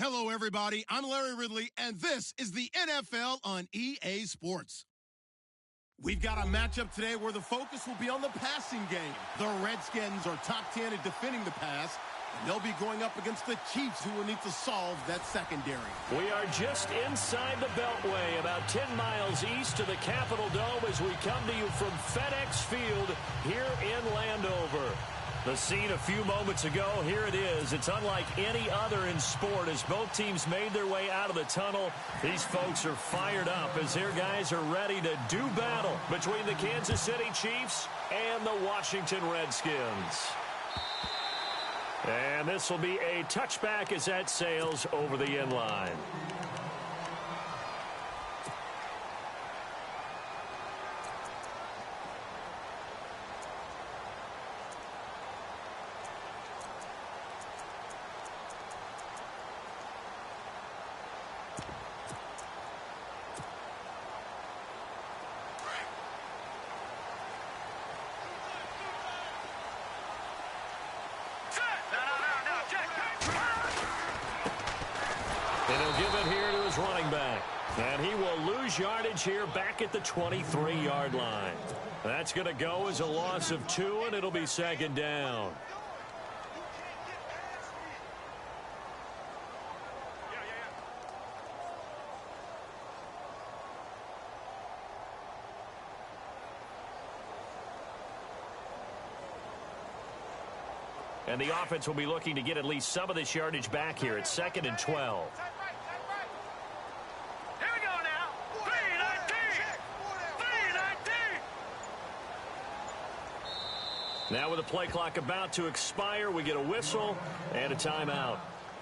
Hello, everybody. I'm Larry Ridley, and this is the NFL on EA Sports. We've got a matchup today where the focus will be on the passing game. The Redskins are top 10 at defending the pass, and they'll be going up against the Chiefs, who will need to solve that secondary. We are just inside the Beltway, about 10 miles east of the Capitol Dome as we come to you from FedEx Field here in Landover. The scene a few moments ago, here it is. It's unlike any other in sport as both teams made their way out of the tunnel. These folks are fired up as their guys are ready to do battle between the Kansas City Chiefs and the Washington Redskins. And this will be a touchback as that sails over the end line. And he'll give it here to his running back. And he will lose yardage here back at the 23-yard line. That's going to go as a loss of 2, and it'll be second down. And the offense will be looking to get at least some of this yardage back here. It's 2nd and 12. Here we go now. 3-19. Now with the play clock about to expire, we get a whistle and a timeout.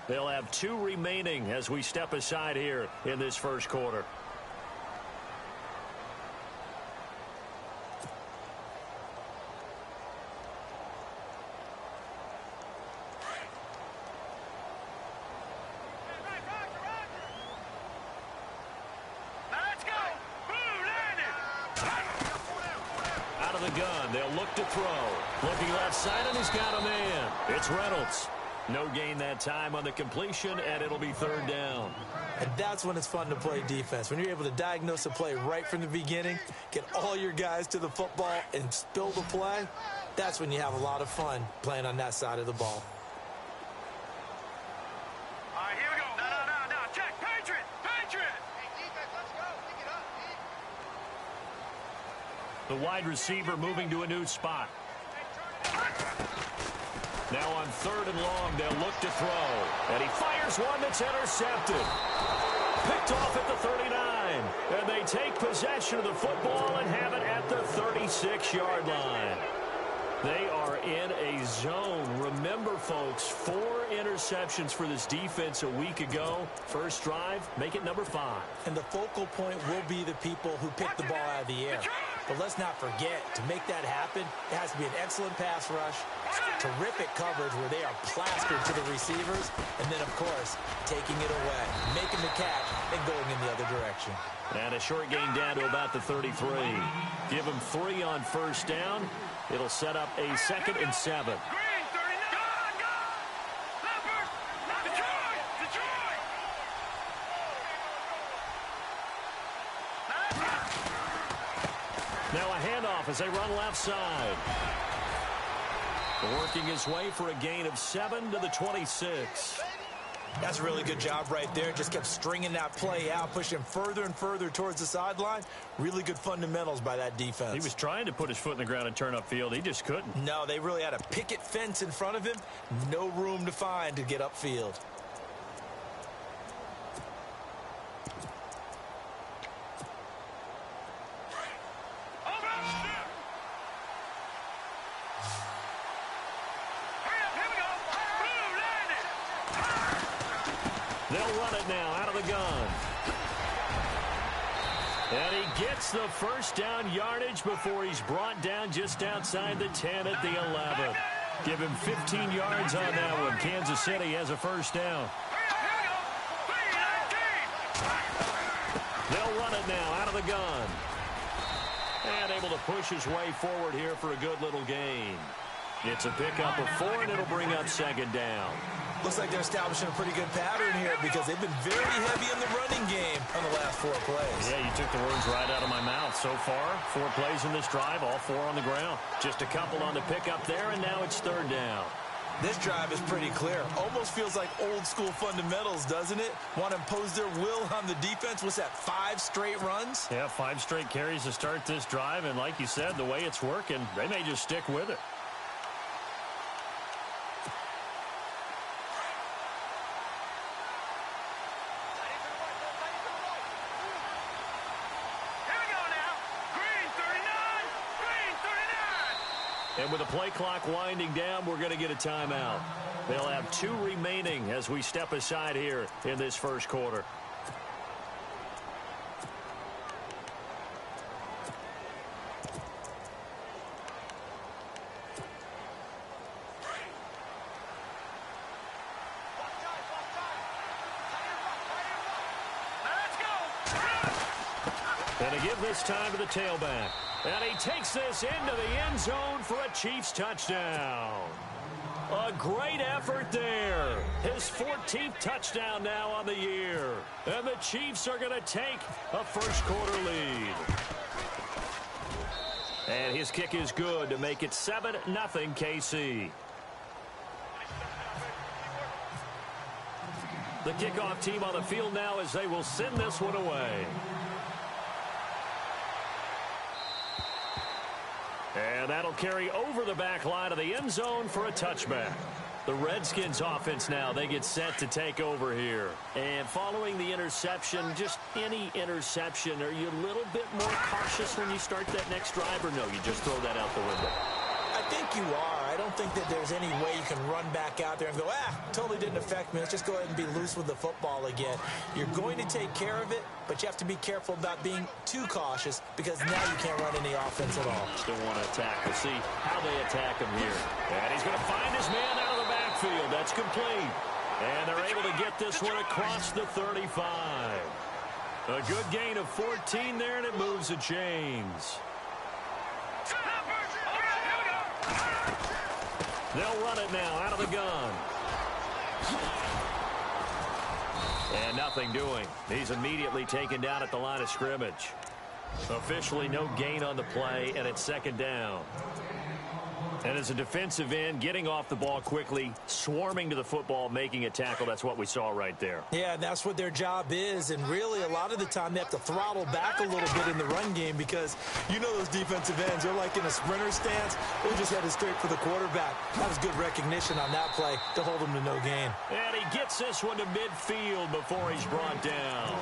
They'll have 2 remaining as we step aside here in this first quarter. They'll look to throw. Looking left side, and he's got a man. It's Reynolds. No gain that time on the completion, and it'll be 3rd down. And that's when it's fun to play defense. When you're able to diagnose a play right from the beginning, get all your guys to the football, and spill the play, that's when you have a lot of fun playing on that side of the ball. All right, here we go. No. Check. Patriot. Hey, defense, let's go. Pick it up, The wide receiver moving to a new spot. Now on 3rd and long, they'll look to throw. And he fires one that's intercepted. Picked off at the 39. And they take possession of the football and have it at the 36-yard line. They are in a zone. Remember, folks, 4 interceptions for this defense a week ago. First drive, make it number 5. And the focal point will be the people who pick the ball out of the air. But let's not forget, to make that happen, it has to be an excellent pass rush, terrific coverage where they are plastered to the receivers, and then, of course, taking it away, making the catch, and going in the other direction. And a short gain down to about the 33. Give him 3 on first down. It'll set up a 2nd and 7. Now a handoff as they run left side. Working his way for a gain of 7 to the 26. That's a really good job right there. Just kept stringing that play out, pushing further and further towards the sideline. Really good fundamentals by that defense. He was trying to put his foot in the ground and turn upfield. He just couldn't. No, they really had a picket fence in front of him. No room to find to get upfield. They'll run it now out of the gun. And he gets the first down yardage before he's brought down just outside the 10 at the 11. Give him 15 yards on that one. Kansas City has a first down. They'll run it now out of the gun. And able to push his way forward here for a good little gain. It's a pickup of 4, and it'll bring up second down. Looks like they're establishing a pretty good pattern here because they've been very heavy in the running game on the last 4 plays. Yeah, you took the words right out of my mouth. So far, 4 plays in this drive, all 4 on the ground. Just a couple on the pickup there, and now it's third down. This drive is pretty clear. Almost feels like old-school fundamentals, doesn't it? Want to impose their will on the defense. What's that, 5 straight runs? Yeah, 5 straight carries to start this drive, and like you said, the way it's working, they may just stick with it. And with the play clock winding down, we're going to get a timeout. They'll have 2 remaining as we step aside here in this first quarter. And to give this time to the tailback. And he takes this into the end zone for a Chiefs touchdown. A great effort there. His 14th touchdown now on the year. And the Chiefs are going to take a first quarter lead. And his kick is good to make it 7-0 KC. The kickoff team on the field now as they will send this one away. And that'll carry over the back line of the end zone for a touchback. The Redskins offense now, they get set to take over here. And following the interception, just any interception, are you a little bit more cautious when you start that next drive, or no, you just throw that out the window? I think you are. I don't think that there's any way you can run back out there and go, totally didn't affect me. Let's just go ahead and be loose with the football again. You're going to take care of it, but you have to be careful about being too cautious because now you can't run any offense at all. Still want to attack. We'll see how they attack him here. And he's going to find his man out of the backfield. That's complete. And they're able to get this one across the 35. A good gain of 14 there, and it moves the chains. They'll run it now out of the gun. And nothing doing. He's immediately taken down at the line of scrimmage. Officially no gain on the play, and it's second down. And as a defensive end, getting off the ball quickly, swarming to the football, making a tackle, that's what we saw right there. Yeah, that's what their job is, and really a lot of the time they have to throttle back a little bit in the run game because you know those defensive ends, they're like in a sprinter stance. They're just headed straight for the quarterback. That was good recognition on that play to hold him to no gain. And he gets this one to midfield before he's brought down.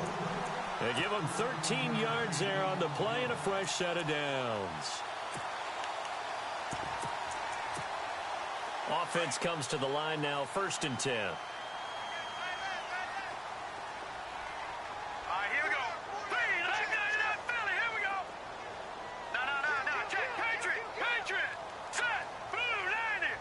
They give him 13 yards there on the play and a fresh set of downs. Offense comes to the line now, 1st and 10. All right, here we go. Please, Philly, here we go. No. Check, Patriot. Set, blue 90.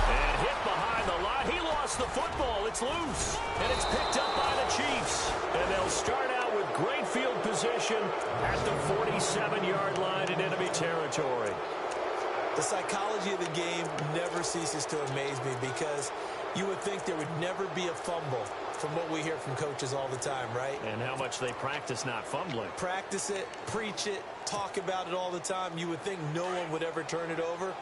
And hit behind the line. He lost the football. It's loose. And it's picked up by the Chiefs. And they'll start out with great field position at the 47-yard line in enemy territory. The psychology of the game never ceases to amaze me because you would think there would never be a fumble from what we hear from coaches all the time, right? And how much they practice not fumbling. Practice it, preach it, talk about it all the time. You would think no one would ever turn it over.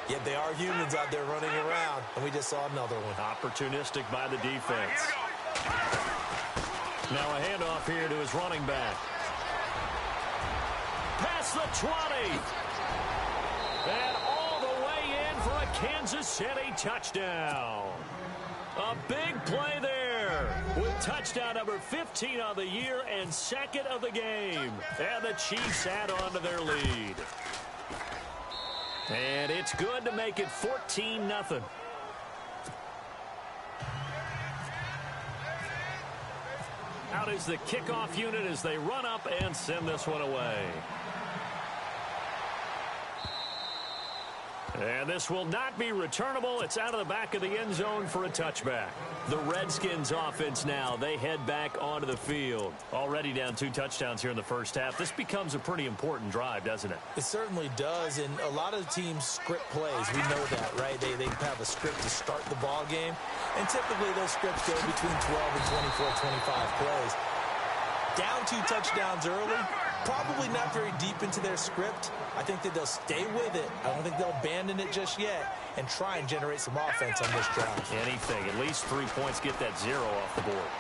Yet they are humans out there running around, and we just saw another one. Opportunistic by the defense. Now a handoff here to his running back. Past the 20. And all the way in for a Kansas City touchdown. A big play there with touchdown number 15 on the year and 2nd of the game. And the Chiefs add on to their lead. And it's good to make it 14-0. Out is the kickoff unit as they run up and send this one away. And this will not be returnable. It's out of the back of the end zone for a touchback. The Redskins offense now, they head back onto the field. Already down 2 touchdowns here in the first half. This becomes a pretty important drive, doesn't it? It certainly does, and a lot of teams script plays. We know that, right? They have a script to start the ball game, and typically those scripts go between 12 and 24, 25 plays. Down 2 touchdowns early, probably not very deep into their script. I think that they'll stay with it. I don't think they'll abandon it just yet and try and generate some offense on this drive. Anything. At least 3 points, get that 0 off the board.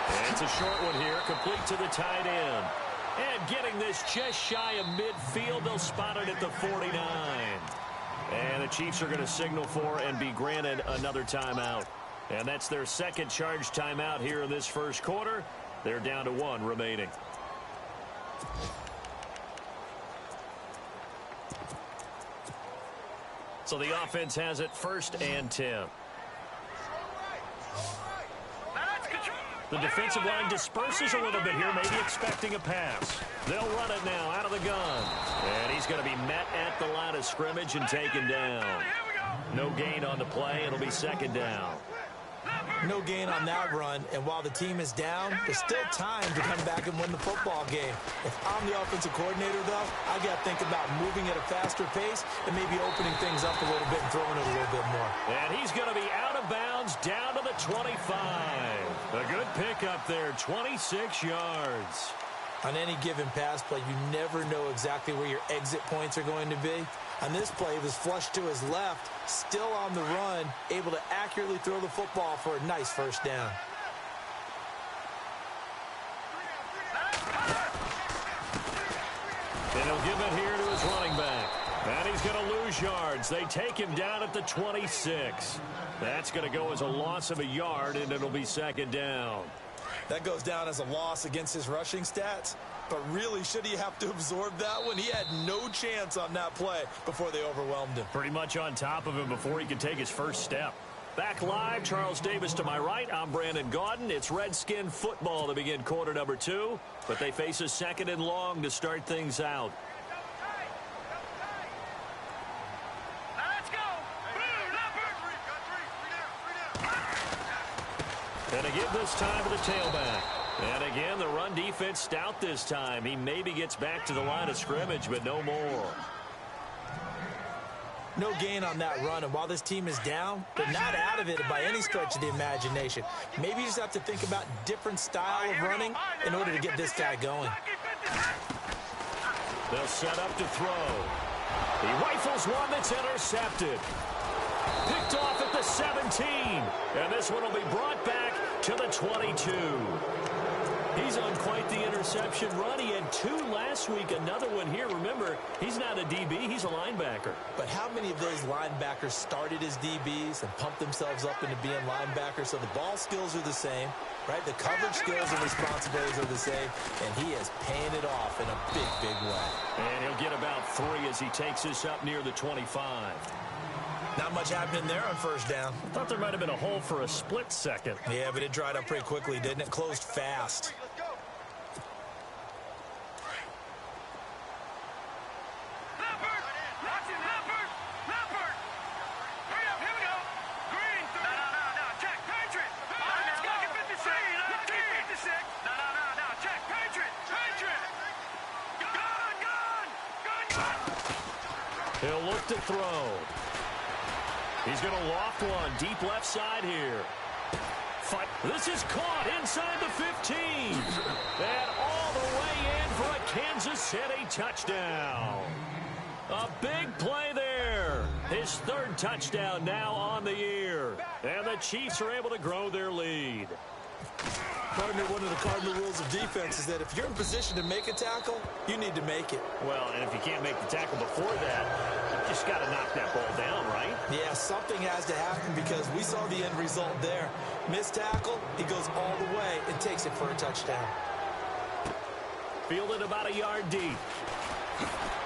And it's a short one here, complete to the tight end. And getting this just shy of midfield, they'll spot it at the 49. And the Chiefs are going to signal for and be granted another timeout. And that's their second charge timeout here in this first quarter. They're down to 1 remaining. So the offense has it 1st and 10. The defensive line disperses a little bit here, maybe expecting a pass. They'll run it now out of the gun. And he's going to be met at the line of scrimmage and taken down. No gain on the play. It'll be 2nd down. No gain on that run, and while the team is down, there's still time to come back and win the football game. If I'm the offensive coordinator, though, I got to think about moving at a faster pace and maybe opening things up a little bit and throwing it a little bit more. And he's going to be out of bounds down to the 25. A good pickup there, 26 yards. On any given pass play, you never know exactly where your exit points are going to be. On this play, he was flushed to his left, still on the run, able to accurately throw the football for a nice 1st down. And he'll give it here to his running back. And he's going to lose yards. They take him down at the 26. That's going to go as a loss of a yard, and it'll be 2nd down. That goes down as a loss against his rushing stats. But really, should he have to absorb that one? He had no chance on that play before they overwhelmed him. Pretty much on top of him before he could take his first step. Back live, Charles Davis to my right. I'm Brandon Gaudin. It's Redskin football to begin quarter number 2. But they face a 2nd and long to start things out. And again this time to the tailback. And again, the run defense stout this time. He maybe gets back to the line of scrimmage, but no more. No gain on that run, and while this team is down, they're not out of it by any stretch of the imagination. Maybe you just have to think about different style of running in order to get this guy going. They'll set up to throw. He rifles one that's intercepted. Picked off at the 17. And this one will be brought back to the 22. He's on quite the interception run. He had 2 last week, another one here. Remember, he's not a DB, he's a linebacker. But how many of those linebackers started as DBs and pumped themselves up into being linebackers? So the ball skills are the same, right? The coverage skills and responsibilities are the same, and he is paying it off in a big, big way. And he'll get about 3 as he takes this up near the 25. Not much happening there on 1st down. Thought there might have been a hole for a split second. Yeah, but it dried up pretty quickly, didn't it? Closed fast. He'll look to throw. He's going to loft one deep left side here. This is caught inside the 15. And all the way in for a Kansas City touchdown. A big play there. His 3rd touchdown now on the year. And the Chiefs are able to grow their lead. Partner, one of the cardinal rules of defense is that if you're in position to make a tackle, you need to make it. Well, and if you can't make the tackle before that, you just got to knock that ball down, right? Yeah, something has to happen because we saw the end result there. Missed tackle, he goes all the way and takes it for a touchdown. Fielded about a yard deep.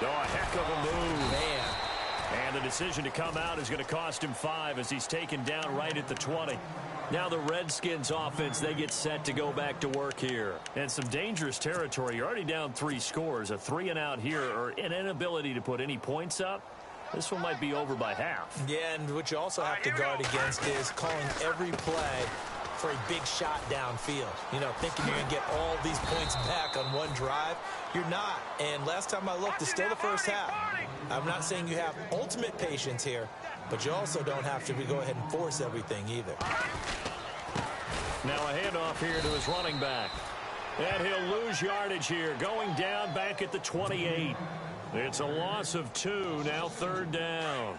Oh, a heck of a move. Man. And the decision to come out is going to cost him 5 as he's taken down right at the 20. Now the Redskins offense, they get set to go back to work here. And some dangerous territory. You're already down 3 scores. A 3 and out here or an inability to put any points up. This one might be over by half. Yeah, and what you also have to guard against is calling every play for a big shot downfield. You know, thinking you're going to get all these points back on one drive. You're not. And last time I looked, it's still the first half. I'm not saying you have ultimate patience here, but you also don't have to go ahead and force everything either. Now a handoff here to his running back. And he'll lose yardage here, going down back at the 28. It's a loss of 2, now 3rd down.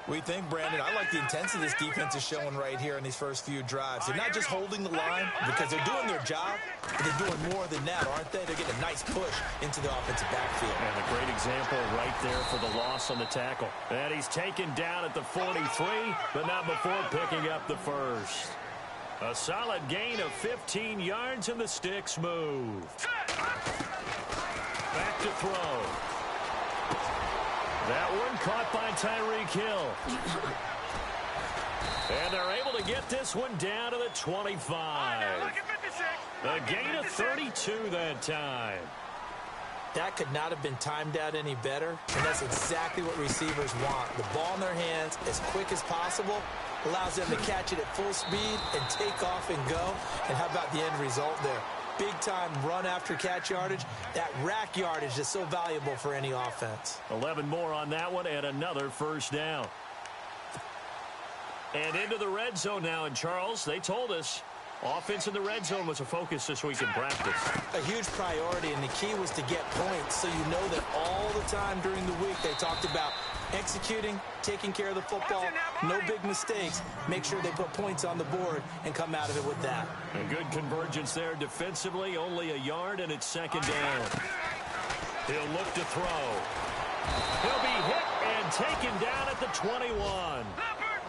We think, Brandon, I like the intensity this defense is showing right here in these first few drives. They're not just holding the line because they're doing their job, but they're doing more than that, aren't they? They're getting a nice push into the offensive backfield. And a great example right there for the loss on the tackle. And he's taken down at the 43, but not before picking up the first. A solid gain of 15 yards, and the sticks move. Back to throw. That one caught by Tyreek Hill. And they're able to get this one down to the 25. A gain of 32 that time. That could not have been timed out any better, and that's exactly what receivers want. The ball in their hands as quick as possible, allows them to catch it at full speed and take off and go. And how about the end result there? Big-time run after catch yardage. That rack yardage is so valuable for any offense. 11 more on that one and another first down. And into the red zone now. And Charles, they told us offense in the red zone was a focus this week in practice. A huge priority, and the key was to get points. So you know that all the time during the week they talked about executing, taking care of the football, no big mistakes. Make sure they put points on the board and come out of it with that. A good convergence there defensively, only a yard, and it's 2nd down. He'll look to throw. He'll be hit and taken down at the 21.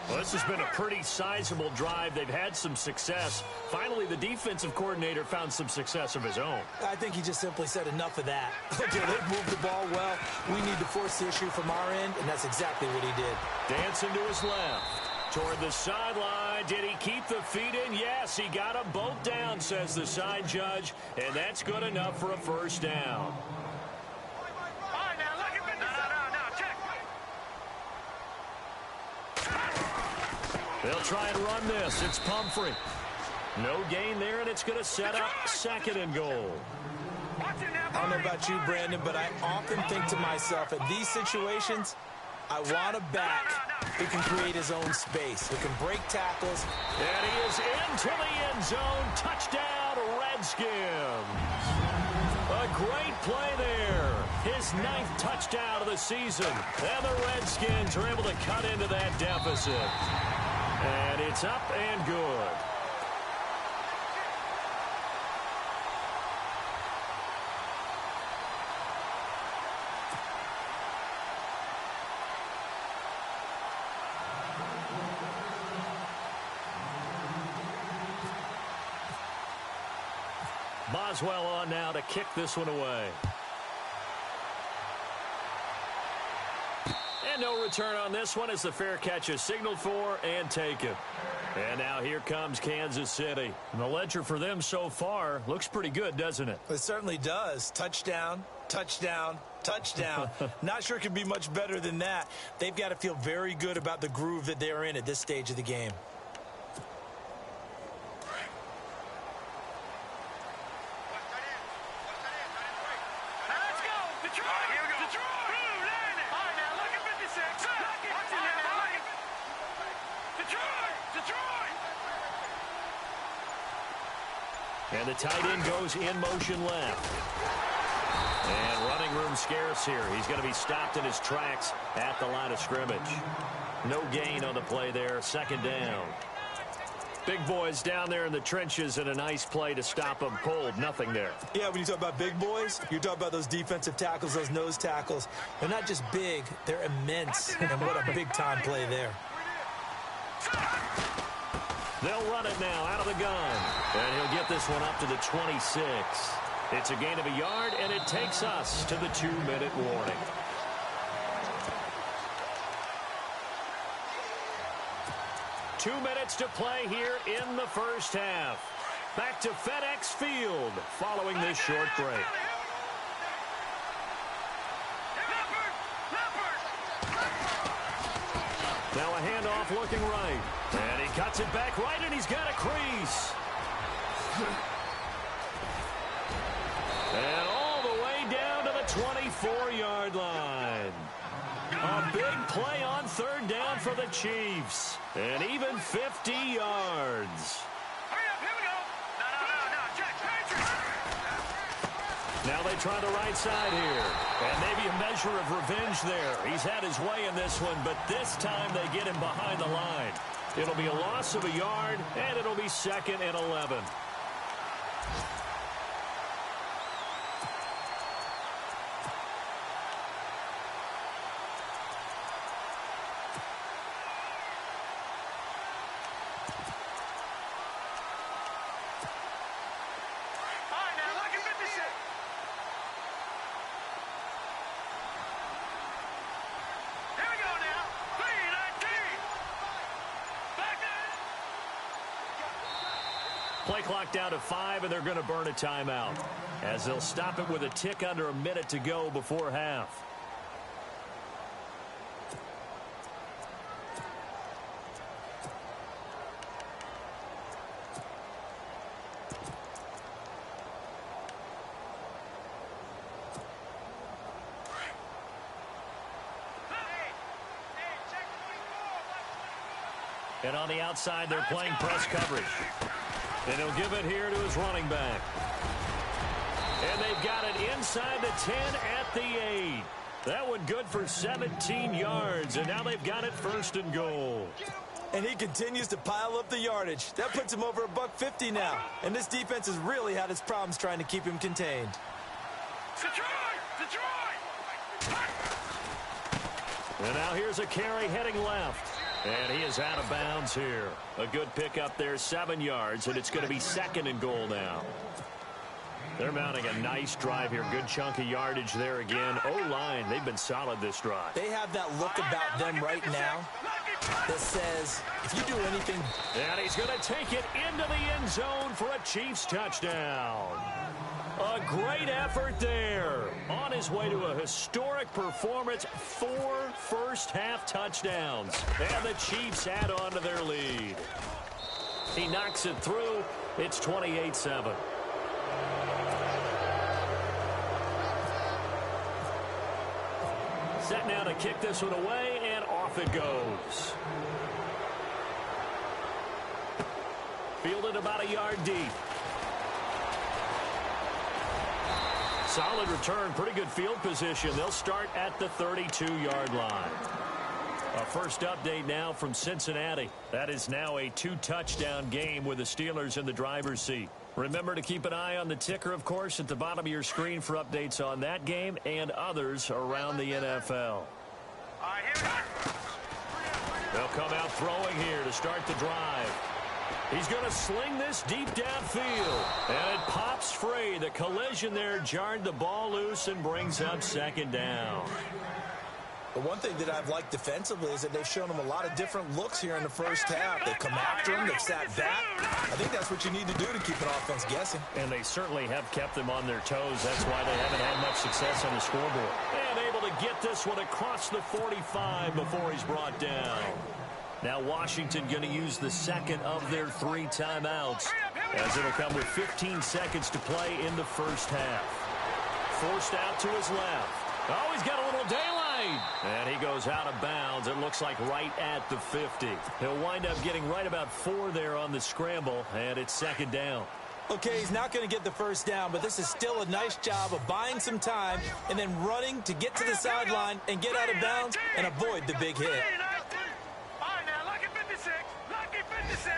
Well, this has been a pretty sizable drive. They've had some success. Finally, the defensive coordinator found some success of his own. I think he just simply said enough of that. Okay, they've moved the ball well. We need to force the issue from our end, and that's exactly what he did. Dancing to his left. Toward the sideline. Did he keep the feet in? Yes, he got them both down, says the side judge, and that's good enough for a first down. They'll try and run this. It's Pumphrey. No gain there, and it's going to set up 2nd and goal. I don't know about you, Brandon, but I often think to myself, in these situations, I want a back who can create his own space, who can break tackles. And he is into the end zone. Touchdown, Redskins. A great play there. His 9th touchdown of the season. And the Redskins are able to cut into that deficit. And it's up and good. Boswell on now to kick this one away. And no return on this one as the fair catch is signaled for and taken. And now here comes Kansas City. And the ledger for them so far looks pretty good, doesn't it? It certainly does. Touchdown, touchdown, touchdown. Not sure it could be much better than that. They've got to feel very good about the groove that they're in at this stage of the game. And the tight end goes in motion left. And running room scarce here. He's going to be stopped in his tracks at the line of scrimmage. No gain on the play there. 2nd down. Big boys down there in the trenches, and a nice play to stop them cold. Nothing there. Yeah, when you talk about big boys, you're talking about those defensive tackles, those nose tackles. They're not just big, they're immense. And what a big-time play there. They'll run it now out of the gun. And he'll get this one up to the 26. It's a gain of a yard, and it takes us to the 2-minute warning. Two minutes to play here in the first half. Back to FedEx Field following this short break. looking right. And he cuts it back right, and he's got a crease. And all the way down to the 24-yard line. A big play on third down for the Chiefs. And even 50 yards. Hurry up, here we go. No, Jack, Now they try the right side here. And maybe a measure of revenge there. He's had his way in this one, but this time they get him behind the line. It'll be a loss of a yard, and it'll be 2nd and 11. Play clock down to 5, and they're going to burn a timeout, as they'll stop it with a tick under a minute to go before half. And on the outside, they're playing press coverage. And he'll give it here to his running back. And they've got it inside the 10 at the 8. That one good for 17 yards, and now they've got it 1st and goal. And he continues to pile up the yardage. That puts him over $150 now. And this defense has really had its problems trying to keep him contained. And now here's a carry heading left. And he is out of bounds here. A good pickup there, 7 yards, and it's going to be 2nd and goal now. They're mounting a nice drive here. Good chunk of yardage there again. O-line, they've been solid this drive. They have that look about them right now that says, if you do anything... And he's going to take it into the end zone for a Chiefs touchdown. A great effort there. On his way to a historic performance, 4 first-half touchdowns. And the Chiefs add on to their lead. He knocks it through. It's 28-7. Set now to kick this one away, and off it goes. Fielded about a yard deep. Solid return, pretty good field position. They'll start at the 32-yard line. A first update now from Cincinnati. That is now a 2-touchdown game with the Steelers in the driver's seat. Remember to keep an eye on the ticker, of course, at the bottom of your screen for updates on that game and others around the NFL. They'll come out throwing here to start the drive. He's going to sling this deep downfield. And it pops free. The collision there jarred the ball loose and brings up 2nd down. The one thing that I've liked defensively is that they've shown them a lot of different looks here in the first half. They've come after him. They've sat back. I think that's what you need to do to keep an offense guessing. And they certainly have kept them on their toes. That's why they haven't had much success on the scoreboard. And able to get this one across the 45 before he's brought down. Now Washington going to use the 2nd of their 3 timeouts, as it'll come with 15 seconds to play in the first half. Forced out to his left. Oh, he's got a little daylight. And he goes out of bounds. It looks like right at the 50. He'll wind up getting right about 4 there on the scramble, and it's 2nd down. Okay, he's not going to get the first down, but this is still a nice job of buying some time and then running to get to the sideline and get out of bounds and avoid the big hit. All right, now, lucky 56. Lucky 56.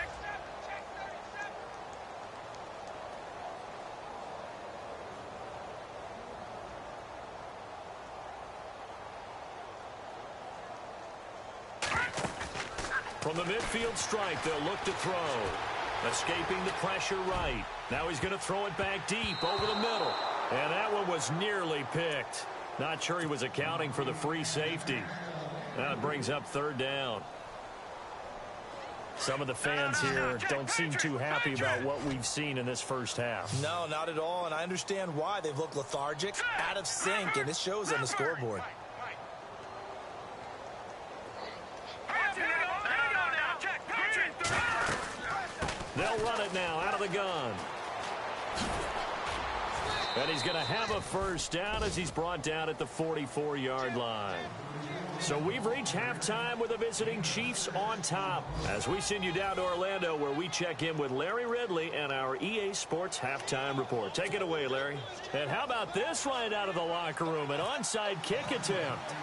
From the midfield stripe, they'll look to throw. Escaping the pressure right. Now he's going to throw it back deep over the middle. And that one was nearly picked. Not sure he was accounting for the free safety. That brings up 3rd down. Some of the fans here don't seem too happy about what we've seen in this first half. No, not at all, and I understand why. They've looked lethargic, out of sync, and it shows on the scoreboard. the gun. And he's going to have a first down as he's brought down at the 44-yard line. So we've reached halftime with the visiting Chiefs on top. As we send you down to Orlando, where we check in with Larry Ridley and our EA Sports halftime report. Take it away, Larry. And how about this right out of the locker room? An onside kick attempt.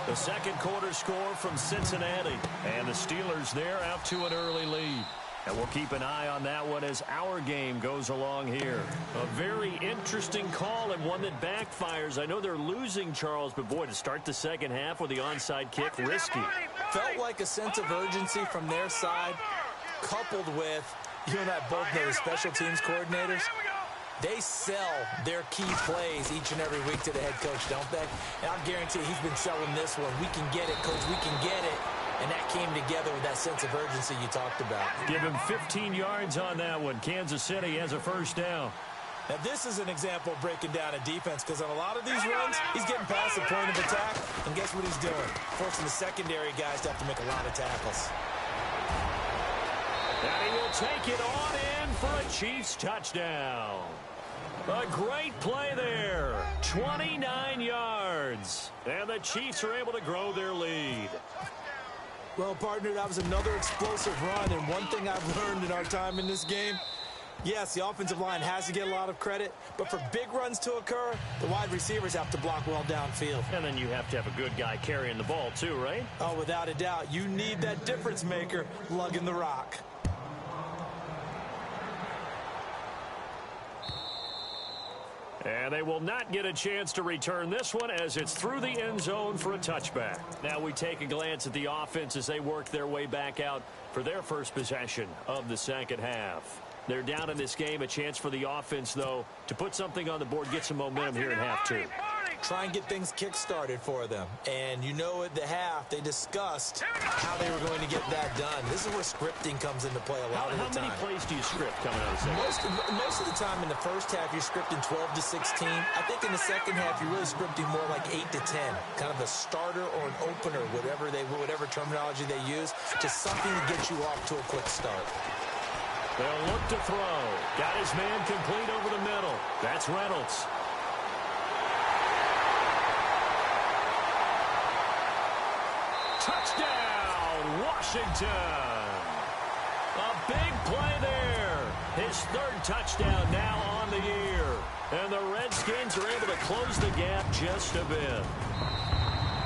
The second quarter score from Cincinnati. And the Steelers there out to an early lead. And we'll keep an eye on that one as our game goes along here. A very interesting call and one that backfires. I know they're losing, Charles, but boy, to start the second half with the onside kick, risky. Felt like a sense of urgency from their side, coupled with, you and I both know the special teams coordinators. They sell their key plays each and every week to the head coach, don't they? And I guarantee he's been selling this one. We can get it, coach. We can get it. And that came together with that sense of urgency you talked about. Give him 15 yards on that one. Kansas City has a first down. Now, this is an example of breaking down a defense because on a lot of these runs, he's getting past the point of attack. And guess what he's doing? Forcing the secondary guys to have to make a lot of tackles. And he will take it on in for a Chiefs touchdown. A great play there. 29 yards. And the Chiefs are able to grow their lead. Well, partner, that was another explosive run, and one thing I've learned in our time in this game, yes, the offensive line has to get a lot of credit, but for big runs to occur, the wide receivers have to block well downfield. And then you have to have a good guy carrying the ball too, right? Oh, without a doubt. You need that difference maker lugging the rock. And they will not get a chance to return this one as it's through the end zone for a touchback. Now we take a glance at the offense as they work their way back out for their first possession of the second half. They're down in this game. A chance for the offense, though, to put something on the board, get some momentum here in half two. Try and get things kick-started for them. And you know at the half, they discussed how they were going to get that done. This is where scripting comes into play a lot of the time. How many plays do you script coming out of the second? Most of the time in the first half, you're scripting 12 to 16. I think in the second half, you're really scripting more like 8 to 10. Kind of a starter or an opener, whatever terminology they use. Just something to get you off to a quick start. They'll look to throw. Got his man complete over the middle. That's Reynolds. Touchdown, Washington. A big play there. His third touchdown now on the year. And the Redskins are able to close the gap just a bit.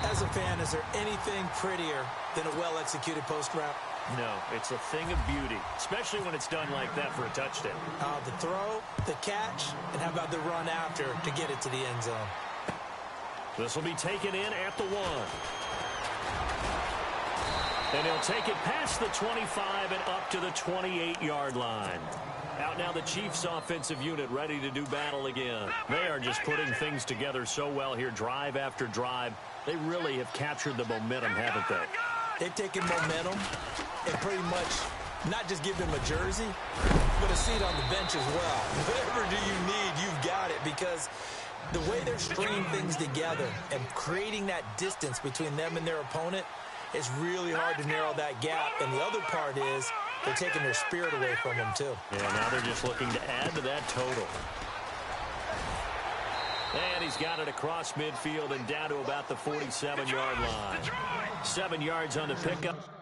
As a fan, is there anything prettier than a well-executed post route? No, it's a thing of beauty, especially when it's done like that for a touchdown. The throw, the catch, and how about the run after to get it to the end zone? This will be taken in at the 1. And he'll take it past the 25 and up to the 28-yard line. Out now the Chiefs offensive unit ready to do battle again. They are just putting things together so well here, drive after drive. They really have captured the momentum, haven't they? They've taken momentum and pretty much not just give them a jersey, but a seat on the bench as well. Whatever do you need, you've got it, because the way they're stringing things together and creating that distance between them and their opponent, it's really hard to narrow that gap. And the other part is they're taking their spirit away from them, too. Yeah, now they're just looking to add to that total. And he's got it across midfield and down to about the 47-yard line. 7 yards on the pickup.